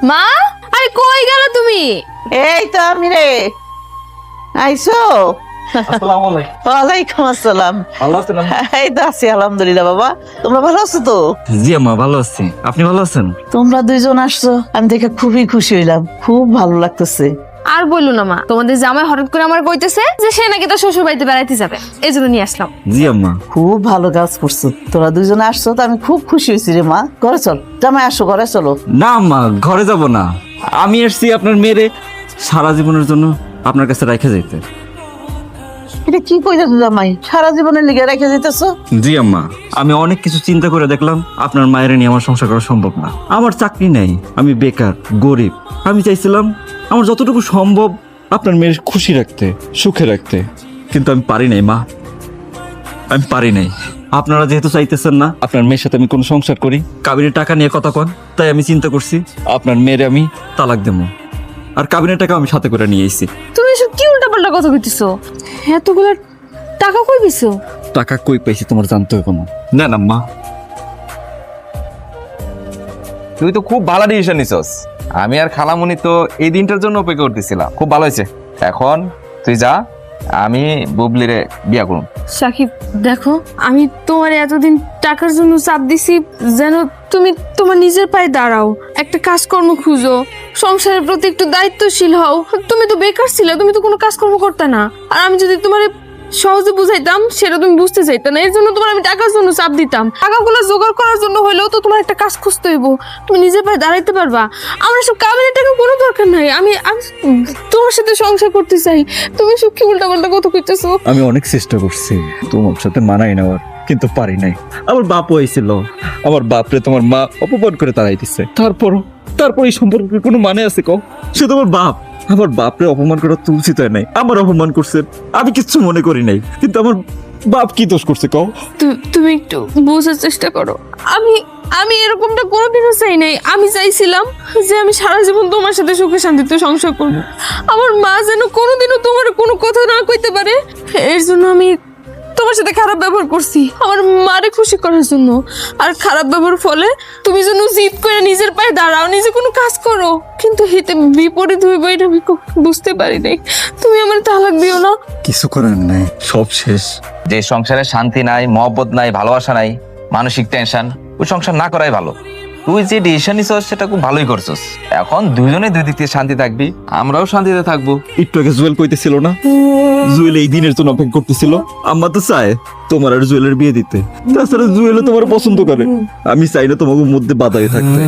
মা, আরে কই গেল তুমি? এই তো আমি রে। আইসো? আসসালামু আলাইকুম। ওয়ালাইকুম আসসালাম। ভালো আছেন আম্মা? এই তো আছি আলহামদুলিল্লাহ। বাবা তোমরা ভালো আছো তো? জি আম্মা ভালো আছি, আপনি ভালো আছেন? তোমরা দুইজন আসছো, আমি দেখে খুবই খুশি হইলাম, খুব ভালো লাগতেছে। আর বললো না মা, তোমাদের জামাই হঠাৎ করে আমার কইতেছে যে সে নাকি তার শ্বশুর বাড়িতে বেড়াইতে যাবে, এই জন্য নিয়ে আসলাম। জি আম্মা। খুব ভালো কাজ করছো, তোরা দুইজনে আসছো তো আমি খুব খুশি হয়েছি রে মা। ঘরে চল, জামাই আসো ঘরে চলো। না আম্মা, ঘরে যাব না, আমি এসছি আপনার মেয়েরে সারা জীবনের জন্য আপনার কাছে রেখে যাইতে। এটা কি কইতেছো জামাই, সারা জীবনের লিগে রেখে যেতেছো? জি আম্মা, আমি অনেক কিছু চিন্তা করে দেখলাম আপনার মায়ের নিয়ে আমার সংসার করা সম্ভব না। আমার চাকরি নেই, আমি বেকার গরিব। আমি চাইছিলাম আমার যতটুকু সম্ভব আপনার মেয়ের খুশি রাখতে, সুখে রাখতে, কিন্তু আমি পারি নাই মা, আমি পারি নাই। আপনারা যেহেতু চাইতেছেন না আপনার মেয়ের সাথে আমি কোনো সংসার করি, কাবিনের টাকা নিয়ে কথা কন, তাই আমি চিন্তা করছি আপনার মেয়েরে আমি তালাক দেবো, আর কাবিনের টাকা আমি সাথে করে নিয়ে এসেছি। তুমি এসব কি উল্টাপাল্টা কথা কইতেছো? এতগুলো টাকা কই পেয়েছো? টাকা কই পাইছি তোমার জানতে হবে না। না না মা, তুই তো খুব ভালো ডিসিশন নিছস। আমি আর খালামুনি তো এই দিনটার জন্য অপেক্ষা করতেছিলাম। খুব ভালো হয়েছে। এখন তুই যা, আমি বুবলিরে বিয়া করুম। সাকিব দেখো, আমি তোমার এতদিন টাকার জন্য চাপ দিছি যেন তুমি তোমার নিজের পায়ে দাঁড়াও, একটা কাজকর্ম খুঁজো, সংসারের প্রতি একটু দায়িত্বশীল হও। তুমি তো বেকার ছিলে, তুমি তো কোনো কাজকর্ম করতে না। আর আমি যদি তোমার সহজে বুঝাইতাম সেটা তুমি বুঝতে চাইতে না, এর জন্য তোমার আমি টাকার জন্য চাপ দিতাম। টাকাগুলো জোগাড় করার জন্য হলেও তো তোমার একটা কাজ খুঁজতে হইব, তুমি নিজের পায়ে দাঁড়াইতে পারবা। আমার সব কাবিনের টাকা কোনো দরকার নাই, আমি আমি তোমার সাথে সংসার করতে চাই। তুমি সব কি উল্টাপাল্টা কথা কইতেছো? আমি অনেক চেষ্টা করছি তোমার সাথে মানাই নেওয়ার, কিন্তু পারি নাই। আমার বাপও হয়েছিল, আমার বাপরে তোমার মা অপমান করে তাড়াই দিচ্ছে। তারপর এই সম্পর্কের কোনো মানে আছে কও? সে তোমার বাপ, আমার বাপরে অপমান করা তো উচিত হয় নাই। আমার অপমান করছে, আমি কিচ্ছু মনে করি নাই, কিন্তু আমার বাপ কি দোষ করছে কও? তুমি একটু বোঝার চেষ্টা করো। আমি আমি এরকমটা কোনোদিনও চাই নাই। আমি চাইছিলাম যে আমি সারা জীবন তোমার সাথে সুখে শান্তিতে সংসার করব। আমার মা যেন কোনোদিনও তোমার কোনো কথা না কইতে পারে, এর জন্য আমি তোমার সাথে খারাপ ব্যবহার করছি, আমার মারে খুশি করার জন্য। আর খারাপ ব্যবহার ফলে তুমি যেন জিদ করে নিজের পায়ে দাঁড়াও, নিজে কোনো কাজ করো, কিন্তু হিতে বিপরীত হইব এটা আমি বুঝতে পারি নাই। তুমি আমার তালাক দিও না। কিছু করার নাই, সব শেষ। যে সংসারে শান্তি নাই, মহব্বত নাই, ভালোবাসা নাই, মানসিক টেনশন, ওই সংসার না করাই ভালো। তুই যে ডিসিশন নিছস সেটা খুব ভালোই করছস। এখন দুইজনে দুই দিক থেকে শান্তি থাকবি, আমরাও শান্তিতে থাকবো। একটু আগে জুয়েল কইতেছিল না, জুয়েল এই দিনের জন্য অপেক্ষা করতেছিল। আম্মা তো চায় তোমার আর জুয়েলের বিয়ে দিতে, তাছাড়া জুয়েলও তোমার পছন্দ করে। আমি চাই না তোমাকে মধ্যে বাধা হয়ে থাকতে।